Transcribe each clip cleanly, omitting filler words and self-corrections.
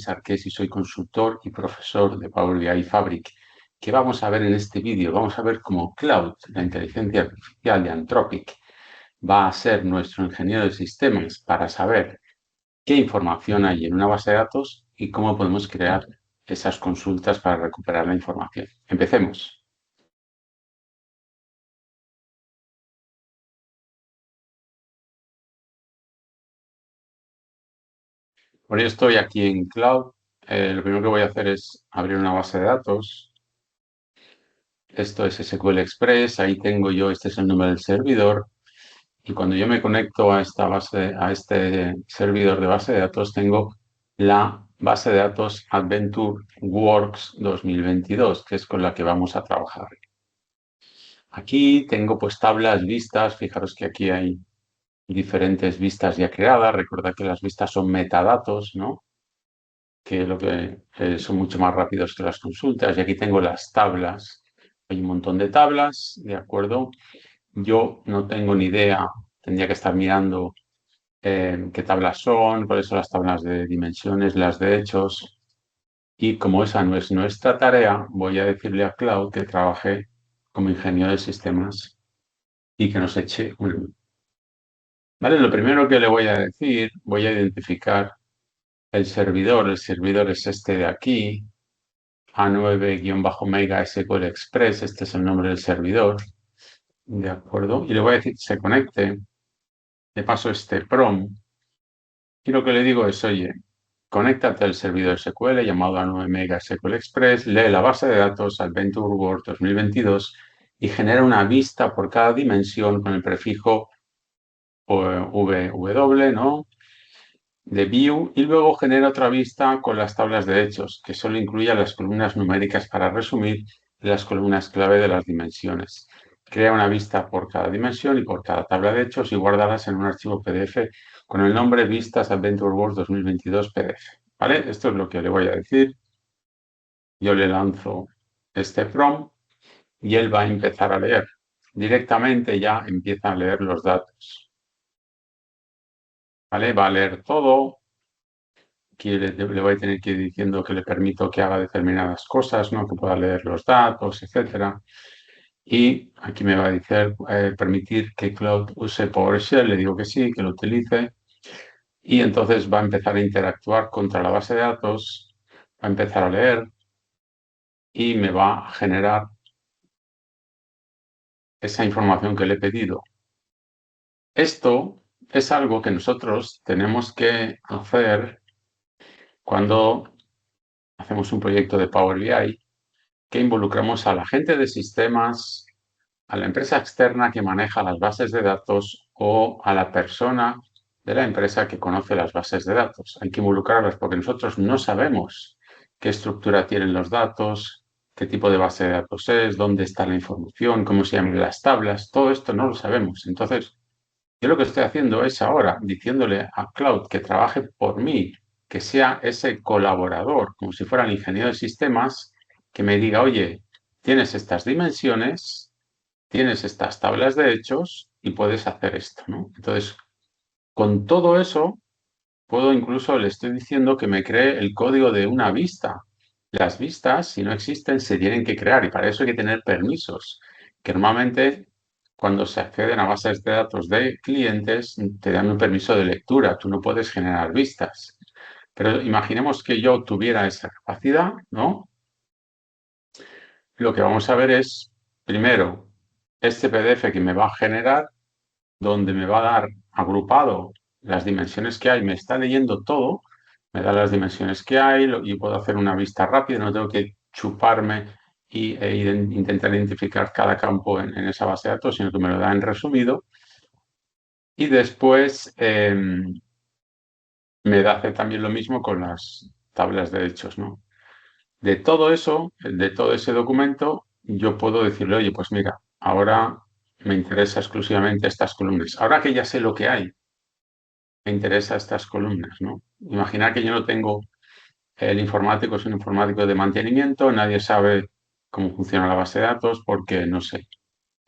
Luis Arqués y soy consultor y profesor de Power BI Fabric. ¿Qué vamos a ver en este vídeo? Vamos a ver cómo Cloud, la inteligencia artificial de Anthropic, va a ser nuestro ingeniero de sistemas para saber qué información hay en una base de datos y cómo podemos crear esas consultas para recuperar la información. Empecemos. Por ello estoy aquí en Cloud. Lo primero que voy a hacer es abrir una base de datos. Esto es SQL Express. Ahí tengo yo, este es el número del servidor. Y cuando yo me conecto a esta base, a este servidor de base de datos, tengo la base de datos Adventure Works 2022, que es con la que vamos a trabajar. Aquí tengo pues tablas, vistas. Fijaros que aquí hay diferentes vistas ya creadas. Recordad que las vistas son metadatos, ¿no? Que lo que son mucho más rápidos que las consultas. Y aquí tengo las tablas. Hay un montón de tablas, ¿de acuerdo? Yo no tengo ni idea, tendría que estar mirando qué tablas son, cuáles son las tablas de dimensiones, las de hechos. Y como esa no es nuestra tarea, voy a decirle a Cloud que trabaje como ingeniero de sistemas y que nos eche un... ¿Vale? Lo primero que le voy a decir, voy a identificar el servidor es este de aquí, A9-Mega SQL Express, este es el nombre del servidor, ¿de acuerdo? Y le voy a decir que se conecte, le paso este PROM, y lo que le digo es, oye, conéctate al servidor SQL llamado A9-Mega SQL Express, lee la base de datos Adventure World 2022 y genera una vista por cada dimensión con el prefijo VW, ¿no? De view, y luego genera otra vista con las tablas de hechos, que solo incluye las columnas numéricas para resumir y las columnas clave de las dimensiones. Crea una vista por cada dimensión y por cada tabla de hechos y guárdalas en un archivo PDF con el nombre Vistas Adventure World 2022 PDF. ¿Vale? Esto es lo que le voy a decir. Yo le lanzo este prompt y él va a empezar a leer. Directamente ya empieza a leer los datos. ¿Vale? Va a leer todo. Aquí le voy a tener que ir diciendo que le permito que haga determinadas cosas, ¿no? Que pueda leer los datos, etcétera. Y aquí me va a decir permitir que Cloud use PowerShell. Le digo que sí, que lo utilice. Y entonces va a empezar a interactuar contra la base de datos, va a empezar a leer y me va a generar esa información que le he pedido. Esto es algo que nosotros tenemos que hacer cuando hacemos un proyecto de Power BI, que involucramos a la gente de sistemas, a la empresa externa que maneja las bases de datos o a la persona de la empresa que conoce las bases de datos. Hay que involucrarlas porque nosotros no sabemos qué estructura tienen los datos, qué tipo de base de datos es, dónde está la información, cómo se llaman las tablas. Todo esto no lo sabemos. Entonces, yo lo que estoy haciendo es ahora diciéndole a Cloud que trabaje por mí, que sea ese colaborador, como si fuera el ingeniero de sistemas, que me diga, oye, tienes estas dimensiones, tienes estas tablas de hechos y puedes hacer esto, ¿no? Entonces, con todo eso, puedo incluso, le estoy diciendo que me cree el código de una vista. Las vistas, si no existen, se tienen que crear y para eso hay que tener permisos, que normalmente cuando se acceden a bases de datos de clientes te dan un permiso de lectura, tú no puedes generar vistas. Pero imaginemos que yo tuviera esa capacidad, ¿no? Lo que vamos a ver es, primero, este PDF que me va a generar, donde me va a dar agrupado las dimensiones que hay, me está leyendo todo, me da las dimensiones que hay y puedo hacer una vista rápida, no tengo que chuparme intentar identificar cada campo en esa base de datos, sino que me lo da en resumido. Y después me hace también lo mismo con las tablas de hechos, ¿no? De todo eso, de todo ese documento, yo puedo decirle, oye, pues mira, ahora me interesa exclusivamente estas columnas. Ahora que ya sé lo que hay, me interesa estas columnas, ¿no? Imaginar que yo no tengo, el informático es un informático de mantenimiento, nadie sabe cómo funciona la base de datos porque, no sé,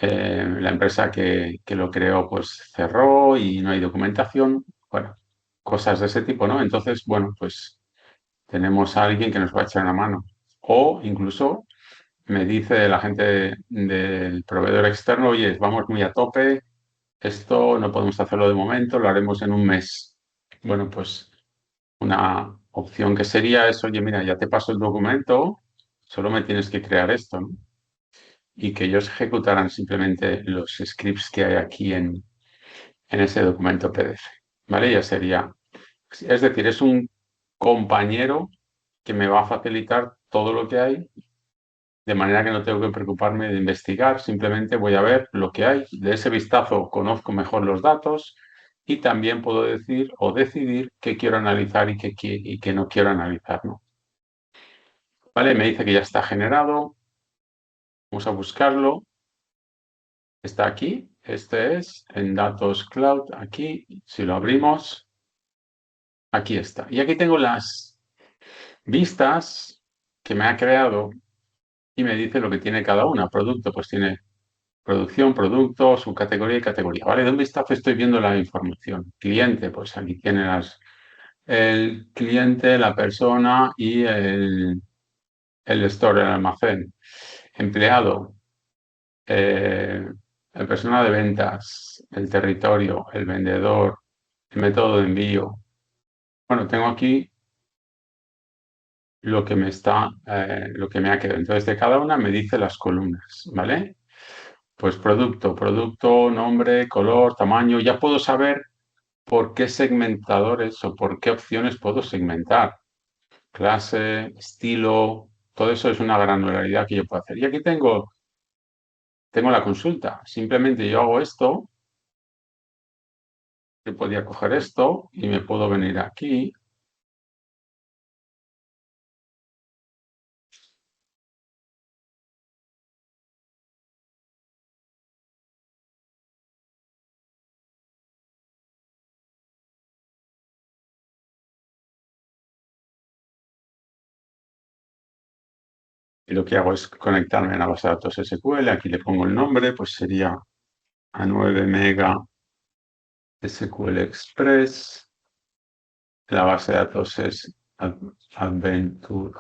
la empresa que lo creó pues cerró y no hay documentación, bueno, cosas de ese tipo, ¿no? Entonces, bueno, pues tenemos a alguien que nos va a echar una mano. O incluso me dice la gente del proveedor externo, oye, vamos muy a tope, esto no podemos hacerlo de momento, lo haremos en un mes. Bueno, pues una opción que sería es, oye, mira, ya te paso el documento, solo me tienes que crear esto, ¿no? Y que ellos ejecutaran simplemente los scripts que hay aquí en ese documento PDF, ¿vale? Ya sería, es decir, es un compañero que me va a facilitar todo lo que hay, de manera que no tengo que preocuparme de investigar, simplemente voy a ver lo que hay, de ese vistazo conozco mejor los datos y también puedo decir o decidir qué quiero analizar y qué no quiero analizar, ¿no? Vale, me dice que ya está generado, vamos a buscarlo, está aquí, este es en Datos Cloud, aquí, si lo abrimos, aquí está. Y aquí tengo las vistas que me ha creado y me dice lo que tiene cada una. Producto, pues tiene producción, producto, subcategoría y categoría. Vale, de un vistazo estoy viendo la información. Cliente, pues aquí tiene el cliente, la persona y el store, el almacén. Empleado, la persona de ventas, el territorio, el vendedor, el método de envío. Bueno, tengo aquí lo que lo que me ha quedado. Entonces, de cada una me dice las columnas, ¿vale? Pues producto, nombre, color, tamaño. Ya puedo saber por qué segmentadores o por qué opciones puedo segmentar. Clase, estilo, todo eso es una granularidad que yo puedo hacer. Y aquí tengo la consulta. Simplemente yo hago esto, yo podría coger esto y me puedo venir aquí. Y lo que hago es conectarme a la base de datos SQL. Aquí le pongo el nombre, pues sería A9 Mega SQL Express. La base de datos es Adventure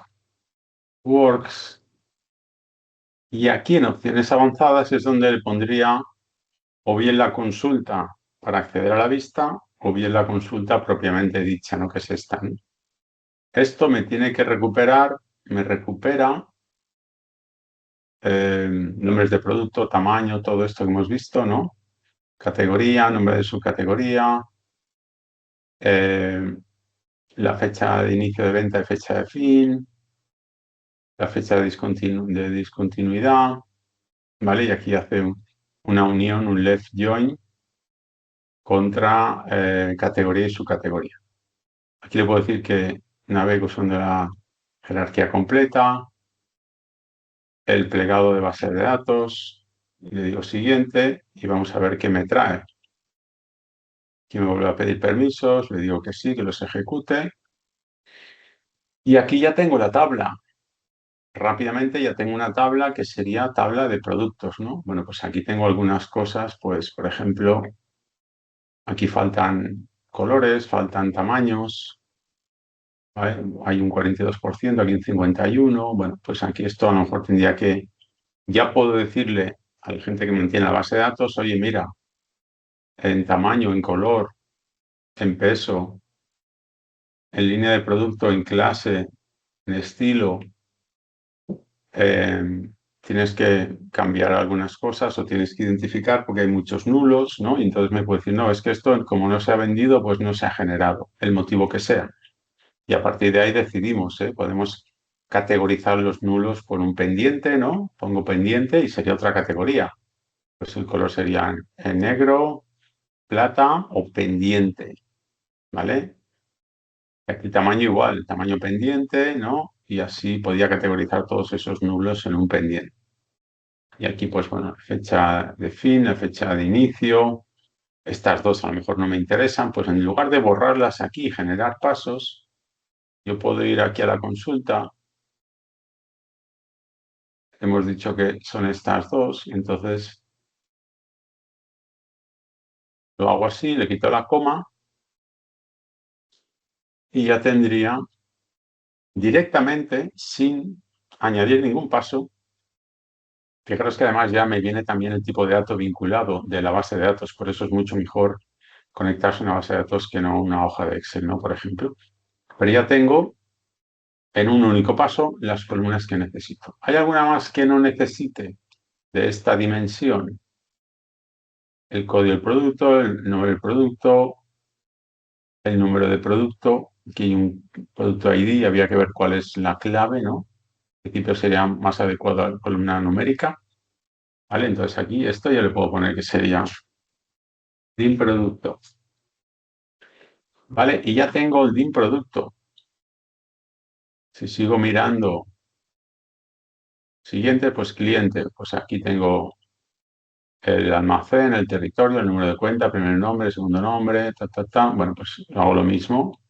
Works. Y aquí en opciones avanzadas es donde le pondría o bien la consulta para acceder a la vista o bien la consulta propiamente dicha, ¿no? Que es esta, ¿no? Esto me tiene que recuperar, me recupera nombres de producto, tamaño, todo esto que hemos visto, ¿no? Categoría, nombre de subcategoría, eh, la fecha de inicio de venta y fecha de fin, la fecha de discontinuidad, ¿vale? Y aquí hace una unión, un left join contra categoría y subcategoría. Aquí le puedo decir que navego usando la jerarquía completa, el plegado de base de datos, y le digo siguiente y vamos a ver qué me trae. Aquí me vuelve a pedir permisos, le digo que sí, que los ejecute. Y aquí ya tengo la tabla. Rápidamente ya tengo una tabla que sería tabla de productos, ¿no? Bueno, pues aquí tengo algunas cosas, pues por ejemplo, aquí faltan colores, faltan tamaños, ¿vale? Hay un 42%, aquí un 51%. Bueno, pues aquí esto a lo mejor tendría que, ya puedo decirle a la gente que mantiene la base de datos, oye, mira, en tamaño, en color, en peso, en línea de producto, en clase, en estilo, tienes que cambiar algunas cosas o tienes que identificar porque hay muchos nulos, ¿no? Y entonces me puede decir, no, es que esto como no se ha vendido, pues no se ha generado, el motivo que sea. Y a partir de ahí decidimos, ¿eh? Podemos categorizar los nulos por un pendiente, ¿no? Pongo pendiente y sería otra categoría. Pues el color sería en negro, plata o pendiente, ¿vale? Aquí tamaño igual, tamaño pendiente, ¿no? Y así podía categorizar todos esos nulos en un pendiente. Y aquí, pues bueno, fecha de fin, la fecha de inicio. Estas dos a lo mejor no me interesan, pues en lugar de borrarlas aquí y generar pasos, yo puedo ir aquí a la consulta. Hemos dicho que son estas dos, entonces lo hago así, le quito la coma y ya tendría directamente sin añadir ningún paso. Fijaros que además ya me viene también el tipo de dato vinculado de la base de datos, por eso es mucho mejor conectarse a una base de datos que no una hoja de Excel, ¿no? Por ejemplo. Pero ya tengo en un único paso las columnas que necesito. ¿Hay alguna más que no necesite de esta dimensión? El código del producto, el nombre del producto, el número de producto. Aquí hay un producto ID, había que ver cuál es la clave, ¿no? En principio sería más adecuado a la columna numérica. ¿Vale? Entonces aquí esto ya le puedo poner que sería DIM producto. ¿Vale? Y ya tengo el DIM producto. Si sigo mirando, siguiente, pues cliente. Pues aquí tengo el almacén, el territorio, el número de cuenta, primer nombre, segundo nombre, ta, ta, ta. Bueno, pues hago lo mismo.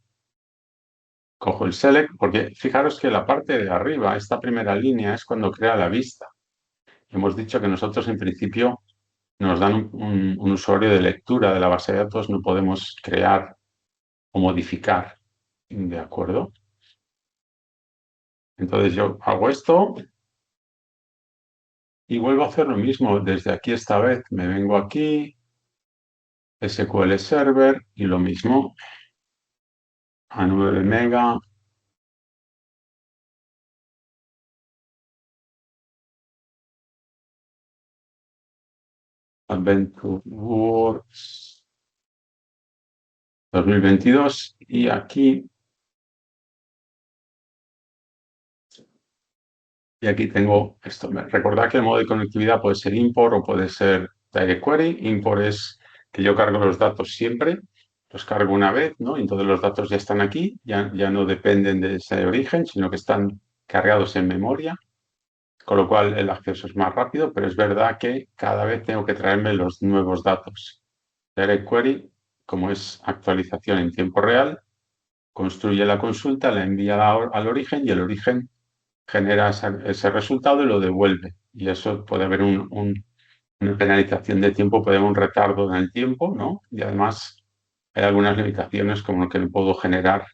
Cojo el select, porque fijaros que la parte de arriba, esta primera línea, es cuando crea la vista. Hemos dicho que nosotros en principio nos dan un usuario de lectura de la base de datos, no podemos crear o modificar. ¿De acuerdo? Entonces yo hago esto y vuelvo a hacer lo mismo. Desde aquí esta vez me vengo aquí, SQL Server y lo mismo a 9 mega. Adventure Works 2022 y aquí tengo esto. Recordad que el modo de conectividad puede ser import o puede ser direct query. Import es que yo cargo los datos siempre, los cargo una vez, ¿no? Y entonces los datos ya están aquí, ya no dependen de ese origen, sino que están cargados en memoria, con lo cual el acceso es más rápido, pero es verdad que cada vez tengo que traerme los nuevos datos. Direct query, como es actualización en tiempo real, construye la consulta, la envía al origen y el origen genera ese resultado y lo devuelve. Y eso puede haber una penalización de tiempo, puede haber un retardo en el tiempo, ¿no? Y además hay algunas limitaciones como que no puedo generar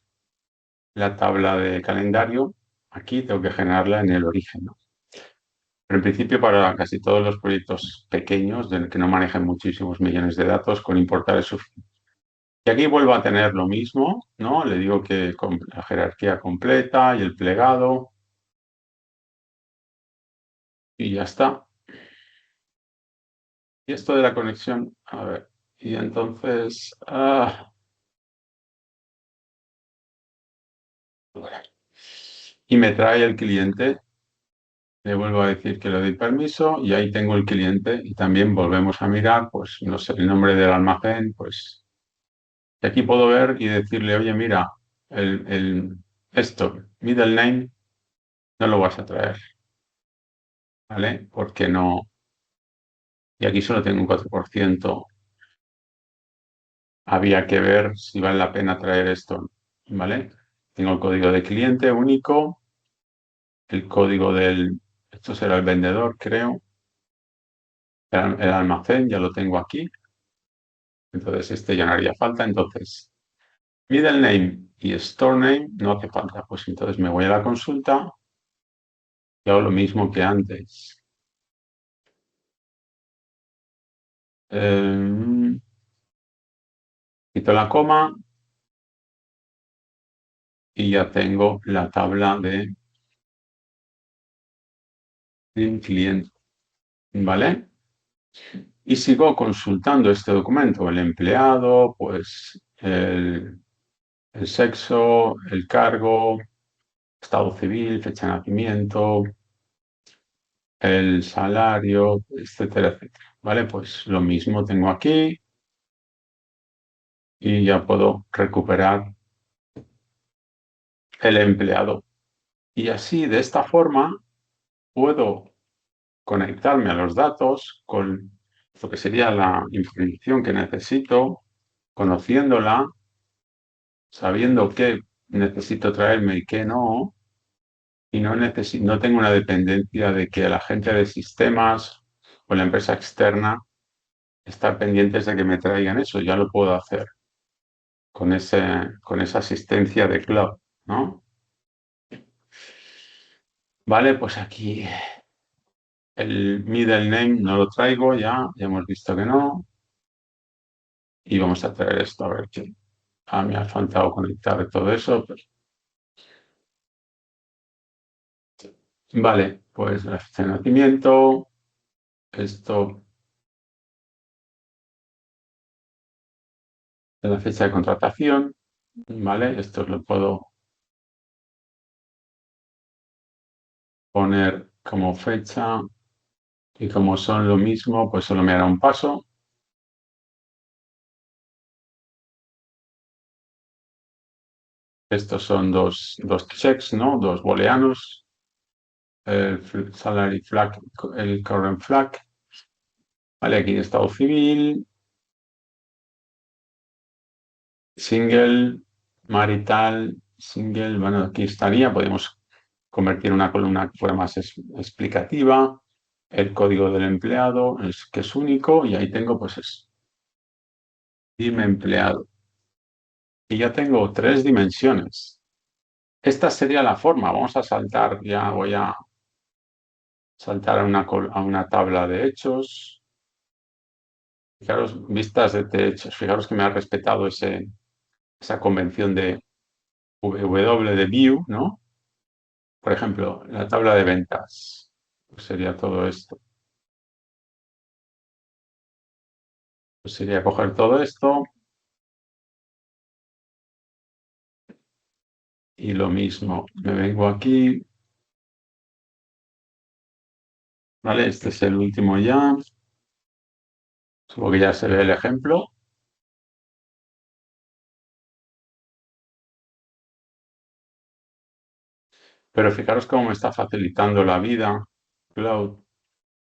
la tabla de calendario. Aquí tengo que generarla en el origen, ¿no? Pero en principio para casi todos los proyectos pequeños, que no manejan muchísimos millones de datos, con importar es suficiente. Y aquí vuelvo a tener lo mismo, ¿no? Le digo que con la jerarquía completa y el plegado y ya está. Y esto de la conexión, a ver, y entonces, y me trae el cliente, le vuelvo a decir que le doy permiso y ahí tengo el cliente y también volvemos a mirar, pues no sé, el nombre del almacén, pues y aquí puedo ver y decirle, oye, mira, esto, middle name, no lo vas a traer, ¿vale? Porque no, y aquí solo tengo un 4%. Había que ver si vale la pena traer esto, ¿vale? Tengo el código de cliente único, el código esto será el vendedor, creo, el almacén, ya lo tengo aquí, entonces este ya no haría falta, entonces middle name y store name no hace falta, pues entonces me voy a la consulta y hago lo mismo que antes. Quito la coma y ya tengo la tabla de cliente, ¿vale? Y sigo consultando este documento, el empleado, pues el sexo, el cargo, estado civil, fecha de nacimiento, el salario, etcétera, etcétera. ¿Vale? Pues lo mismo tengo aquí y ya puedo recuperar el empleado. Y así, de esta forma, puedo conectarme a los datos con lo que sería la información que necesito, conociéndola, sabiendo qué necesito traerme y qué no, y no tengo una dependencia de que la gente de sistemas o la empresa externa está pendientes de que me traigan eso. Ya lo puedo hacer con esa asistencia de cloud, ¿no? Vale, pues aquí el middle name no lo traigo ya hemos visto que no. Y vamos a traer esto, a ver qué. Ah, me ha faltado conectar todo eso. Vale, pues la fecha de nacimiento, esto de la fecha de contratación, ¿vale? Esto lo puedo poner como fecha y como son lo mismo, pues solo me hará un paso. Estos son dos checks, ¿no? Dos booleanos. El salary flag, el current flag. Vale, aquí estado civil, single, marital, single. Bueno, aquí estaría. Podemos convertir una columna que fuera más explicativa. El código del empleado, que es único. Y ahí tengo, pues, dime empleado. Y ya tengo 3 dimensiones. Esta sería la forma. Vamos a saltar, ya voy a saltar a una tabla de hechos. Fijaros, vistas de hechos. Fijaros que me ha respetado esa convención de W de view, ¿no? Por ejemplo, la tabla de ventas. Pues sería todo esto. Pues sería coger todo esto y lo mismo. Me vengo aquí, ¿vale? Este es el último ya. Supongo que ya se ve el ejemplo. Pero fijaros cómo me está facilitando la vida Cloud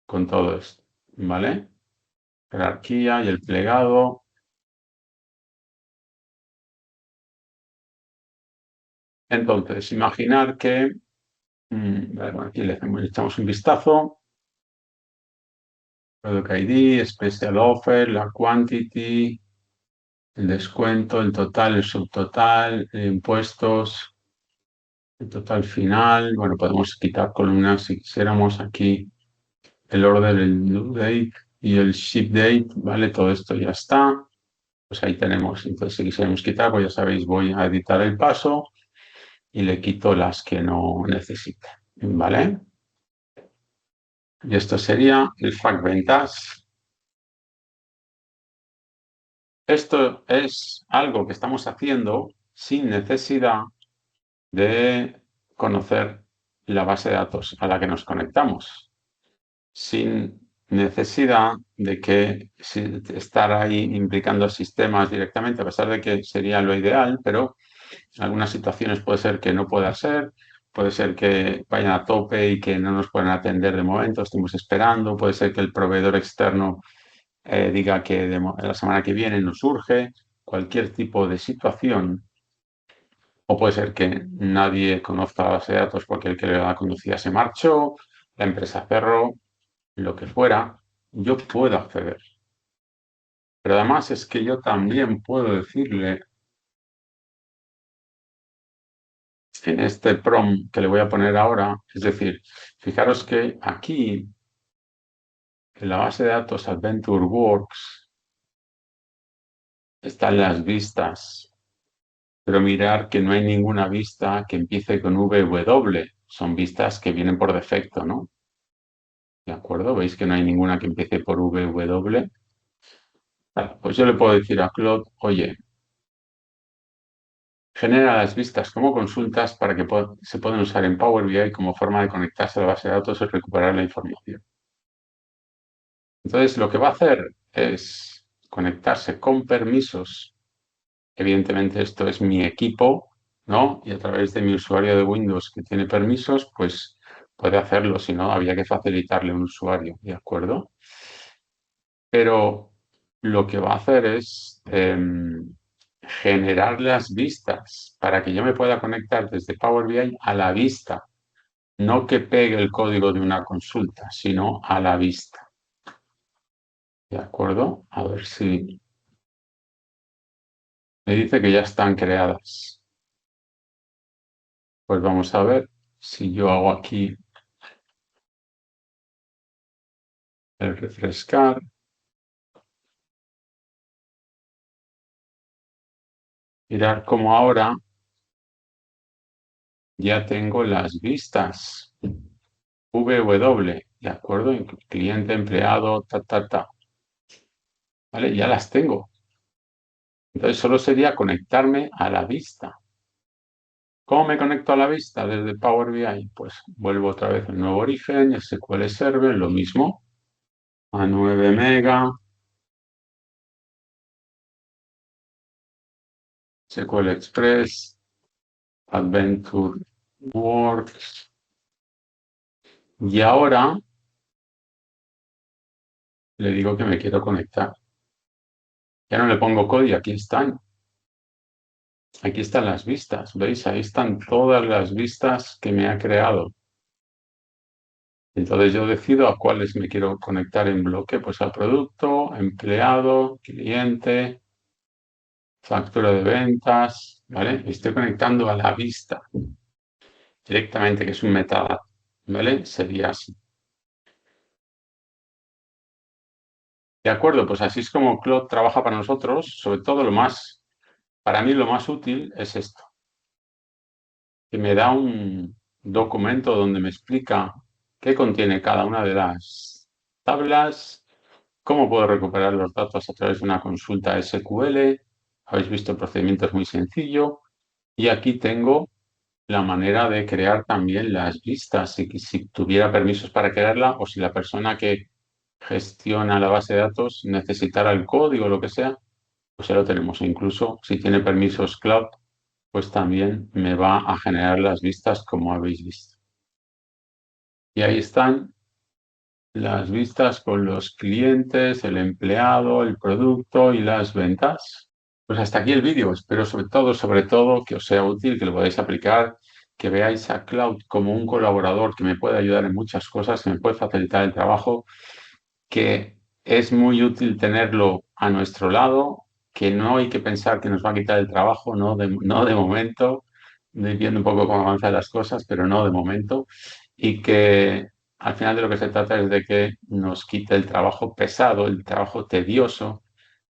con todo esto, ¿vale? Jerarquía y el plegado. Entonces, imaginar que, bueno, aquí le echamos un vistazo. Product ID, Special Offer, la Quantity, el descuento, el total, el subtotal, impuestos, el total final. Bueno, podemos quitar columnas si quisiéramos aquí el order, el due date y el ship date, ¿vale? Todo esto ya está. Pues ahí tenemos. Entonces, si quisiéramos quitar, pues ya sabéis, voy a editar el paso y le quito las que no necesite, ¿vale? Y esto sería el FAQ ventas. Esto es algo que estamos haciendo sin necesidad de conocer la base de datos a la que nos conectamos, sin necesidad de que estar ahí implicando sistemas directamente, a pesar de que sería lo ideal, pero en algunas situaciones puede ser que no pueda ser, puede ser que vayan a tope y que no nos puedan atender de momento, estemos esperando, puede ser que el proveedor externo diga que la semana que viene nos urge, cualquier tipo de situación. O puede ser que nadie conozca la base de datos porque el que la conducía se marchó, la empresa cerró, lo que fuera, yo puedo acceder. Pero además es que yo también puedo decirle en este prompt que le voy a poner ahora, es decir, fijaros que aquí en la base de datos Adventure Works están las vistas, pero mirar que no hay ninguna vista que empiece con VW, son vistas que vienen por defecto, ¿no? ¿De acuerdo? ¿Veis que no hay ninguna que empiece por VW? Vale, pues yo le puedo decir a Claude, oye, genera las vistas como consultas para que se puedan usar en Power BI como forma de conectarse a la base de datos y recuperar la información. Entonces, lo que va a hacer es conectarse con permisos. Evidentemente, esto es mi equipo, ¿no? Y a través de mi usuario de Windows que tiene permisos, pues puede hacerlo. Si no, había que facilitarle un usuario, ¿de acuerdo? Pero lo que va a hacer es generar las vistas para que yo me pueda conectar desde Power BI a la vista, no que pegue el código de una consulta, sino a la vista. ¿De acuerdo? A ver si me dice que ya están creadas. Pues vamos a ver si yo hago aquí. el refrescar. Mirad cómo ahora ya tengo las vistas. VW, ¿de acuerdo? Cliente, empleado, ¿Vale? Ya las tengo. Entonces solo sería conectarme a la vista. ¿Cómo me conecto a la vista desde Power BI? Pues vuelvo otra vez al nuevo origen, SQL Server, lo mismo. A 9 mega, SQL Express, Adventure Works. Y ahora le digo que me quiero conectar. Ya no le pongo código, aquí están. Aquí están las vistas, ¿veis? Ahí están todas las vistas que me ha creado. Entonces yo decido a cuáles me quiero conectar en bloque, pues a producto, empleado, cliente, factura de ventas, ¿vale? Estoy conectando a la vista directamente, que es un metadato, ¿vale? Sería así. De acuerdo, pues así es como Cloud trabaja para nosotros. Sobre todo para mí lo más útil es esto, que me da un documento donde me explica qué contiene cada una de las tablas, cómo puedo recuperar los datos a través de una consulta SQL. Habéis visto el procedimiento es muy sencillo. Y aquí tengo la manera de crear también las vistas, si tuviera permisos para crearla o si la persona que gestiona la base de datos necesitara el código o lo que sea, pues ya lo tenemos. E incluso si tiene permisos cloud, pues también me va a generar las vistas como habéis visto. Y ahí están las vistas con los clientes, el empleado, el producto y las ventas. Pues hasta aquí el vídeo. Espero sobre todo, que os sea útil, que lo podáis aplicar, que veáis a Cloud como un colaborador que me puede ayudar en muchas cosas, que me puede facilitar el trabajo, que es muy útil tenerlo a nuestro lado, que no hay que pensar que nos va a quitar el trabajo, no de momento, viendo un poco cómo avanzan las cosas, pero no de momento, y que al final de lo que se trata es de que nos quite el trabajo pesado, el trabajo tedioso,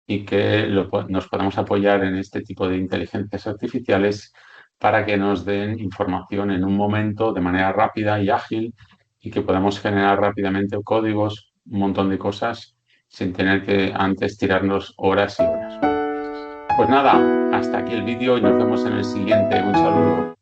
y que nos podamos apoyar en este tipo de inteligencias artificiales para que nos den información en un momento de manera rápida y ágil y que podamos generar rápidamente códigos, un montón de cosas, sin tener que antes tirarnos horas y horas. Pues nada, hasta aquí el vídeo y nos vemos en el siguiente. Un saludo.